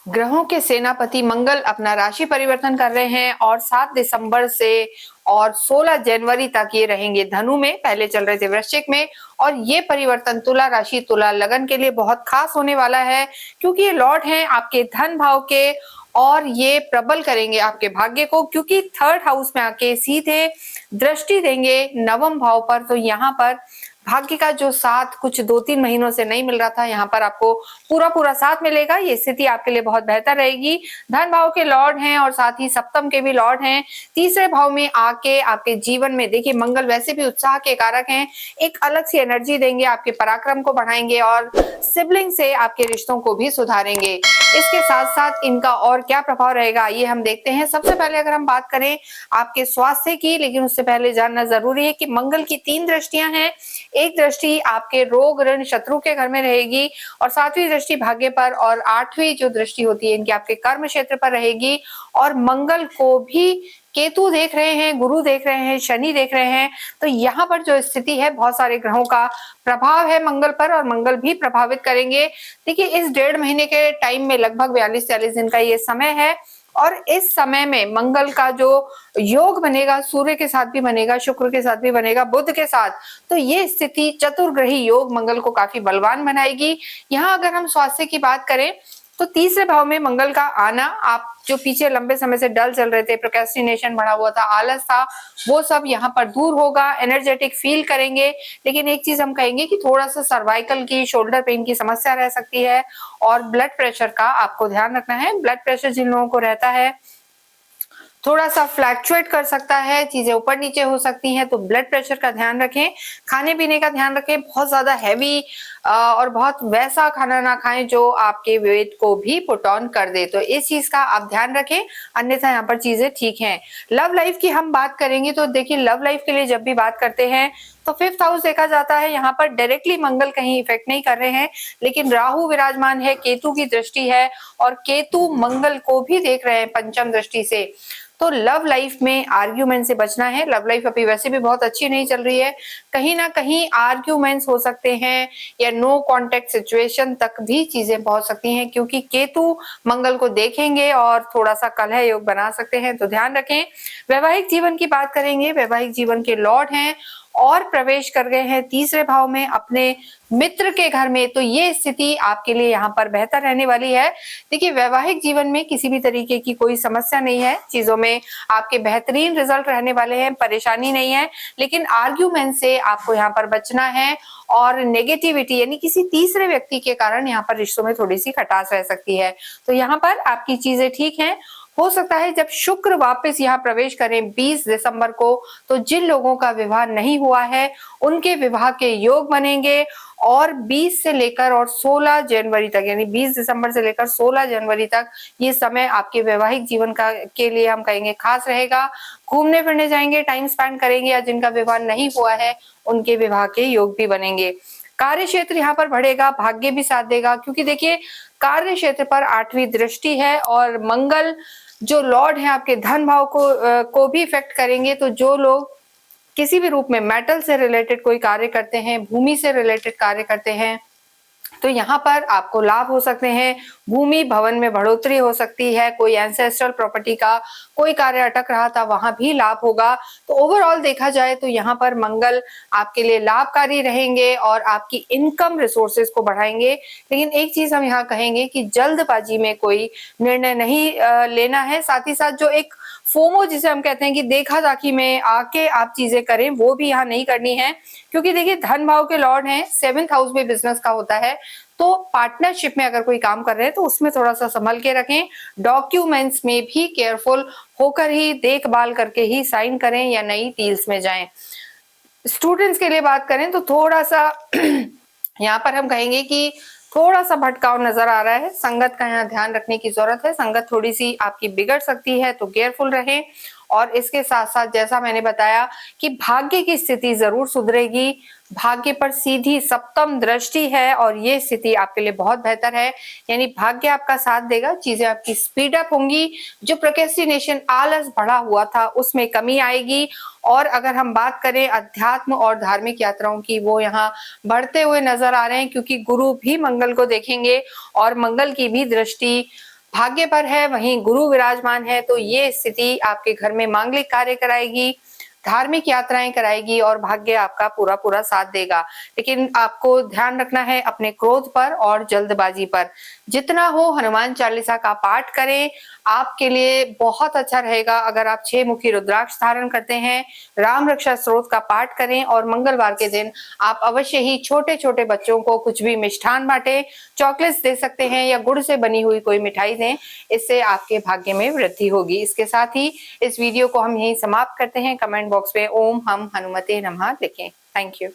ग्रहों के सेनापति मंगल अपना राशि परिवर्तन कर रहे हैं और 7 दिसंबर से और 16 जनवरी तक ये रहेंगे धनु में। पहले चल रहे थे वृश्चिक में और ये परिवर्तन तुला राशि तुला लगन के लिए बहुत खास होने वाला है, क्योंकि ये लॉर्ड हैं आपके धन भाव के और ये प्रबल करेंगे आपके भाग्य को, क्योंकि थर्ड हाउस में आके सीधे दृष्टि देंगे नवम भाव पर। तो यहाँ पर भाग्य का जो साथ कुछ 2-3 महीनों से नहीं मिल रहा था, यहाँ पर आपको पूरा साथ मिलेगा। ये स्थिति आपके लिए बहुत बेहतर रहेगी। धन भाव के लॉर्ड हैं और साथ ही सप्तम के भी लॉर्ड हैं। तीसरे भाव में आके आपके जीवन में देखिए मंगल वैसे भी उत्साह के कारक हैं, एक अलग सी एनर्जी देंगे, आपके पराक्रम को बढ़ाएंगे और सिबलिंग से आपके रिश्तों को भी सुधारेंगे। इसके साथ साथ इनका और क्या प्रभाव रहेगा ये हम देखते हैं। सबसे पहले अगर हम बात करें आपके स्वास्थ्य की, लेकिन उससे पहले जानना जरूरी है कि मंगल की 3 दृष्टियां हैं। एक दृष्टि आपके रोग ऋण शत्रु के घर में रहेगी और 7वीं दृष्टि भाग्य पर और 8वीं जो दृष्टि होती है इनकी आपके कर्म क्षेत्र पर रहेगी। और मंगल को भी केतु देख रहे हैं, गुरु देख रहे हैं, शनि देख रहे हैं। तो यहाँ पर जो स्थिति है बहुत सारे ग्रहों का प्रभाव है मंगल पर और मंगल भी प्रभावित करेंगे। देखिए इस 1.5 महीने के टाइम में लगभग 42-43 दिन का ये समय है और इस समय में मंगल का जो योग बनेगा सूर्य के साथ भी बनेगा, शुक्र के साथ भी बनेगा, बुध के साथ। तो ये स्थिति चतुर्ग्रही योग मंगल को काफी बलवान बनाएगी। यहाँ अगर हम स्वास्थ्य की बात करें तो तीसरे भाव में मंगल का आना, आप जो पीछे लंबे समय से डल चल रहे थे, प्रोक्रेस्टिनेशन बढ़ा हुआ था, आलस था, वो सब यहाँ पर दूर होगा, एनर्जेटिक फील करेंगे। लेकिन एक चीज हम कहेंगे कि थोड़ा सा सर्वाइकल की, शोल्डर पेन की समस्या रह सकती है और ब्लड प्रेशर का आपको ध्यान रखना है। ब्लड प्रेशर जिन लोगों को रहता है थोड़ा सा फ्लैक्चुएट कर सकता है, चीजें ऊपर नीचे हो सकती हैं, तो ब्लड प्रेशर का ध्यान रखें। खाने पीने का ध्यान रखें, बहुत ज्यादा हैवी और बहुत वैसा खाना ना खाएं जो आपके वेट को भी पुट ऑन कर दे। तो इस चीज का आप ध्यान रखें, अन्यथा यहाँ पर चीजें ठीक हैं। लव लाइफ की हम बात करेंगे तो देखिए लव लाइफ के लिए जब भी बात करते हैं तो 5th हाउस देखा जाता है। यहाँ पर डायरेक्टली मंगल कहीं इफेक्ट नहीं कर रहे हैं, लेकिन राहु विराजमान है, केतु की दृष्टि है और केतु मंगल को भी देख रहे हैं पंचम दृष्टि से। तो लव लाइफ में आर्ग्यूमेंट से बचना है। लव लाइफ अभी वैसे भी बहुत अच्छी नहीं चल रही है, कहीं ना कहीं आर्ग्यूमेंट्स हो सकते हैं या नो कांटेक्ट सिचुएशन तक भी चीजें पहुंच सकती हैं, क्योंकि केतु मंगल को देखेंगे और थोड़ा सा कलह योग बना सकते हैं, तो ध्यान रखें। वैवाहिक जीवन की बात करेंगे, वैवाहिक जीवन के लॉर्ड हैं और प्रवेश कर गए हैं तीसरे भाव में अपने मित्र के घर में, तो ये स्थिति आपके लिए यहाँ पर बेहतर रहने वाली है। देखिए वैवाहिक जीवन में किसी भी तरीके की कोई समस्या नहीं है, चीजों में आपके बेहतरीन रिजल्ट रहने वाले हैं, परेशानी नहीं है, लेकिन आर्ग्यूमेंट से आपको यहाँ पर बचना है और नेगेटिविटी यानी किसी तीसरे व्यक्ति के कारण यहाँ पर रिश्तों में थोड़ी सी खटास रह सकती है। तो यहाँ पर आपकी चीजें ठीक हैं। हो सकता है जब शुक्र वापस यहाँ प्रवेश करें 20 दिसंबर को, तो जिन लोगों का विवाह नहीं हुआ है उनके विवाह के योग बनेंगे और 20 से लेकर और 16 जनवरी तक, यानी 20 दिसंबर से लेकर 16 जनवरी तक ये समय आपके वैवाहिक जीवन का के लिए हम कहेंगे खास रहेगा। घूमने फिरने जाएंगे, टाइम स्पेंड करेंगे, या जिनका विवाह नहीं हुआ है उनके विवाह के योग भी बनेंगे। कार्य क्षेत्र यहाँ पर बढ़ेगा, भाग्य भी साथ देगा, क्योंकि देखिए कार्य क्षेत्र पर 8वीं दृष्टि है और मंगल जो लॉर्ड है आपके धन भाव को भी इफेक्ट करेंगे। तो जो लोग किसी भी रूप में मेटल से रिलेटेड कोई कार्य करते हैं, भूमि से रिलेटेड कार्य करते हैं, तो यहाँ पर आपको लाभ हो सकते हैं। भूमि भवन में बढ़ोतरी हो सकती है, कोई एंसेस्ट्रल प्रॉपर्टी का कोई कार्य अटक रहा था वहां भी लाभ होगा। तो ओवरऑल देखा जाए तो यहाँ पर मंगल आपके लिए लाभकारी रहेंगे और आपकी इनकम रिसोर्सेज को बढ़ाएंगे। लेकिन एक चीज हम यहाँ कहेंगे कि जल्दबाजी में कोई निर्णय नहीं लेना है। साथ ही साथ जो एक फोमो जिसे हम कहते हैं कि देखा दाखी में आके आप चीजें करें, वो भी यहाँ नहीं करनी है, क्योंकि देखिए धन भाव के लॉर्ड हैं, 7th हाउस में बिजनेस का होता है। तो पार्टनरशिप में अगर कोई काम कर रहे हैं तो उसमें थोड़ा सा संभल के रखें। डॉक्यूमेंट्स में भी केयरफुल होकर ही, देखभाल करके ही साइन करें या नई डील्स में जाएं। स्टूडेंट्स के लिए बात करें तो थोड़ा सा यहाँ पर हम कहेंगे कि थोड़ा सा भटकाव नजर आ रहा है, संगत का यहाँ ध्यान रखने की जरूरत है। संगत थोड़ी सी आपकी बिगड़ सकती है, तो केयरफुल रहें। और इसके साथ साथ जैसा मैंने बताया कि भाग्य की स्थिति जरूर सुधरेगी। भाग्य पर सीधी सप्तम दृष्टि है और ये स्थिति आपके लिए बहुत बेहतर है, यानी भाग्य आपका साथ देगा, चीजें आपकी स्पीड अप होंगी। जो प्रोक्रेस्टिनेशन, आलस बढ़ा हुआ था उसमें कमी आएगी। और अगर हम बात करें अध्यात्म और धार्मिक यात्राओं की, वो यहाँ बढ़ते हुए नजर आ रहे हैं, क्योंकि गुरु भी मंगल को देखेंगे और मंगल की भी दृष्टि भाग्य पर है, वहीं गुरु विराजमान है, तो ये स्थिति आपके घर में मांगलिक कार्य कराएगी, धार्मिक यात्राएं कराएगी और भाग्य आपका पूरा पूरा साथ देगा। लेकिन आपको ध्यान रखना है अपने क्रोध पर और जल्दबाजी पर। जितना हो हनुमान चालीसा का पाठ करें, आपके लिए बहुत अच्छा रहेगा। अगर आप 6 मुखी रुद्राक्ष धारण करते हैं, राम रक्षा स्तोत्र का पाठ करें और मंगलवार के दिन आप अवश्य ही छोटे छोटे बच्चों को कुछ भी मिष्ठान बांटे, चॉकलेट्स दे सकते हैं या गुड़ से बनी हुई कोई मिठाई दें, इससे आपके भाग्य में वृद्धि होगी। इसके साथ ही इस वीडियो को हम यहीं समाप्त करते हैं। कमेंट बॉक्स में ओम हम हनुमते नमः लिखें। Thank you.